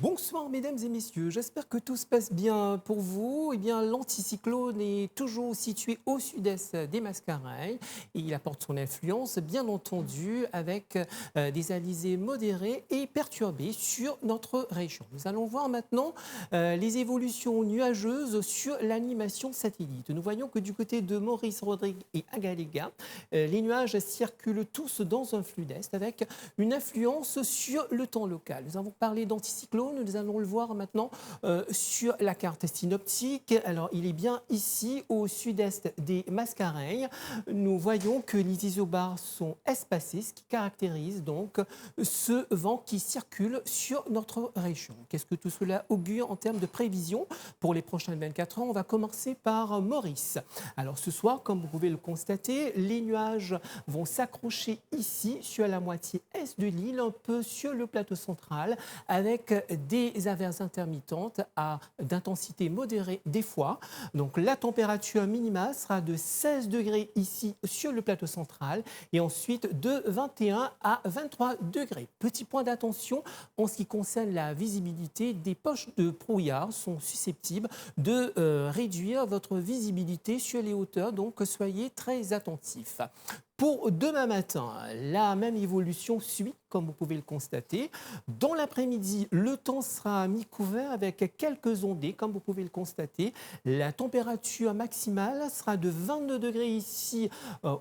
Bonsoir mesdames et messieurs, j'espère que tout se passe bien pour vous. Eh bien, l'anticyclone est toujours situé au sud-est des Mascareilles et il apporte son influence, bien entendu, avec des alizés modérés et perturbés sur notre région. Nous allons voir maintenant les évolutions nuageuses sur l'animation satellite. Nous voyons que du côté de Maurice, Rodrigue et Agalega, les nuages circulent tous dans un flux d'est avec une influence sur le temps local. Nous avons parlé d'anticyclone. Nous allons le voir maintenant sur la carte synoptique. Alors, il est bien ici, au sud-est des Mascareilles. Nous voyons que les isobars sont espacés, ce qui caractérise donc ce vent qui circule sur notre région. Qu'est-ce que tout cela augure en termes de prévision pour les prochaines 24 heures? On va commencer par Maurice. Alors, ce soir, comme vous pouvez le constater, les nuages vont s'accrocher ici, sur la moitié est de l'île, un peu sur le plateau central, avec des averses intermittentes d'intensité modérée des fois. Donc la température minimale sera de 16 degrés ici sur le plateau central et ensuite de 21 à 23 degrés. Petit point d'attention en ce qui concerne la visibilité, des poches de brouillard sont susceptibles de réduire votre visibilité sur les hauteurs, donc soyez très attentifs. Pour demain matin, la même évolution suit, comme vous pouvez le constater. Dans l'après-midi, le temps sera mi-couvert avec quelques ondées, comme vous pouvez le constater. La température maximale sera de 22 degrés ici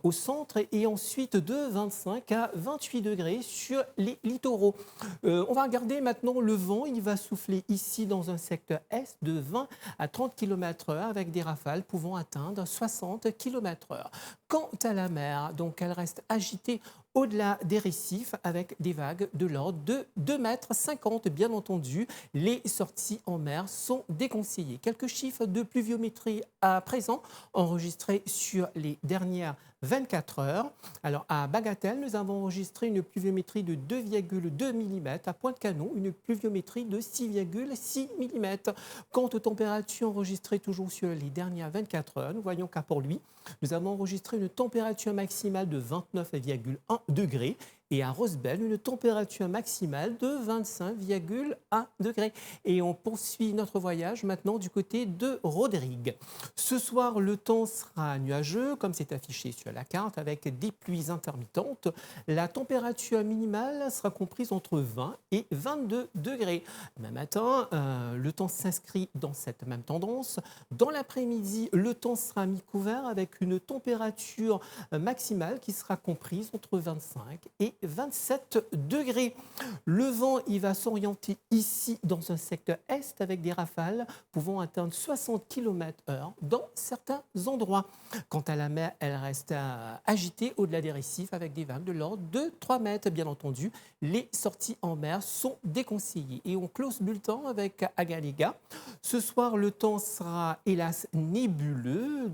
au centre et ensuite de 25 à 28 degrés sur les littoraux. On va regarder maintenant le vent. Il va souffler ici dans un secteur est de 20 à 30 km/h avec des rafales pouvant atteindre 60 km/h. Quant à la mer, donc elle reste agitée au-delà des récifs avec des vagues de l'ordre de 2,50 m. Bien entendu, les sorties en mer sont déconseillées. Quelques chiffres de pluviométrie à présent enregistrés sur les dernières 24 heures. Alors à Bagatelle, nous avons enregistré une pluviométrie de 2,2 mm. À Pointe-Canon, une pluviométrie de 6,6 mm. Quant aux températures enregistrées toujours sur les dernières 24 heures, nous voyons qu'à Port-Louis, nous avons enregistré une température maximale de 29,1 degrés et à Rosbel, une température maximale de 25,1 degrés. Et on poursuit notre voyage maintenant du côté de Rodrigue. Ce soir, le temps sera nuageux, comme c'est affiché sur la carte, avec des pluies intermittentes. La température minimale sera comprise entre 20 et 22 degrés. Demain matin, le temps s'inscrit dans cette même tendance. Dans l'après-midi, le temps sera mi-couvert avec une température maximale qui sera comprise entre 25 et 27 degrés. Le vent, il va s'orienter ici dans un secteur est avec des rafales pouvant atteindre 60 km/h dans certains endroits. Quant à la mer, elle reste agitée au-delà des récifs avec des vagues de l'ordre de 3 mètres. Bien entendu, les sorties en mer sont déconseillées. Et on clôt ce bulletin avec Agalega. Ce soir, le temps sera hélas nébuleux.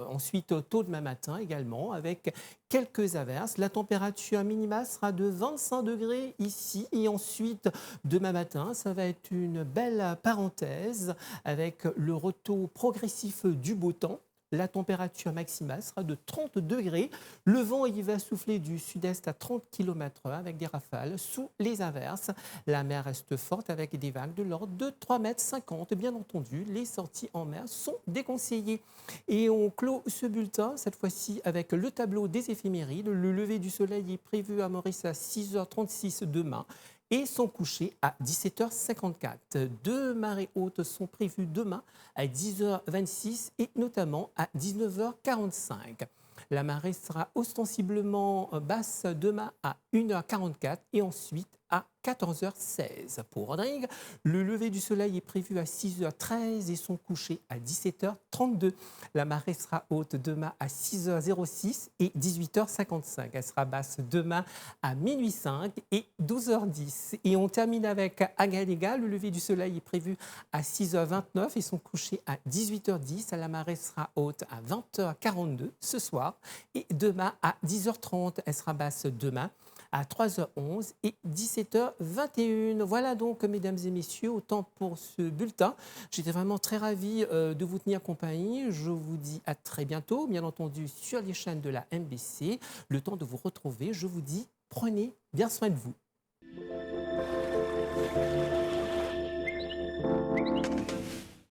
Ensuite, tôt demain matin également, avec quelques averses. La température minimale sera de 25 degrés ici. Et ensuite, demain matin, ça va être une belle parenthèse avec le retour progressif du beau temps. La température maximale sera de 30 degrés. Le vent, il va souffler du sud-est à 30 km/h avec des rafales sous les averses. La mer reste forte avec des vagues de l'ordre de 3,50 m. Bien entendu, les sorties en mer sont déconseillées. Et on clôt ce bulletin, cette fois-ci, avec le tableau des éphémérides. Le lever du soleil est prévu à Maurice à 6h36 demain et son coucher à 17h54. Deux marées hautes sont prévues demain à 10h26 et notamment à 19h45. La marée sera ostensiblement basse demain à 1h44 et ensuite à 14h16. Pour Rodrigue, le lever du soleil est prévu à 6h13 et son coucher à 17h32. La marée sera haute demain à 6h06 et 18h55. Elle sera basse demain à minuit 5 et 12h10. Et on termine avec Agalega. Le lever du soleil est prévu à 6h29 et son coucher à 18h10. La marée sera haute à 20h42 ce soir et demain à 10h30. Elle sera basse demain à 3h11 et 17h21. Voilà donc, mesdames et messieurs, autant pour ce bulletin. J'étais vraiment très ravie de vous tenir compagnie. Je vous dis à très bientôt, bien entendu, sur les chaînes de la MBC. Le temps de vous retrouver, je vous dis, prenez bien soin de vous.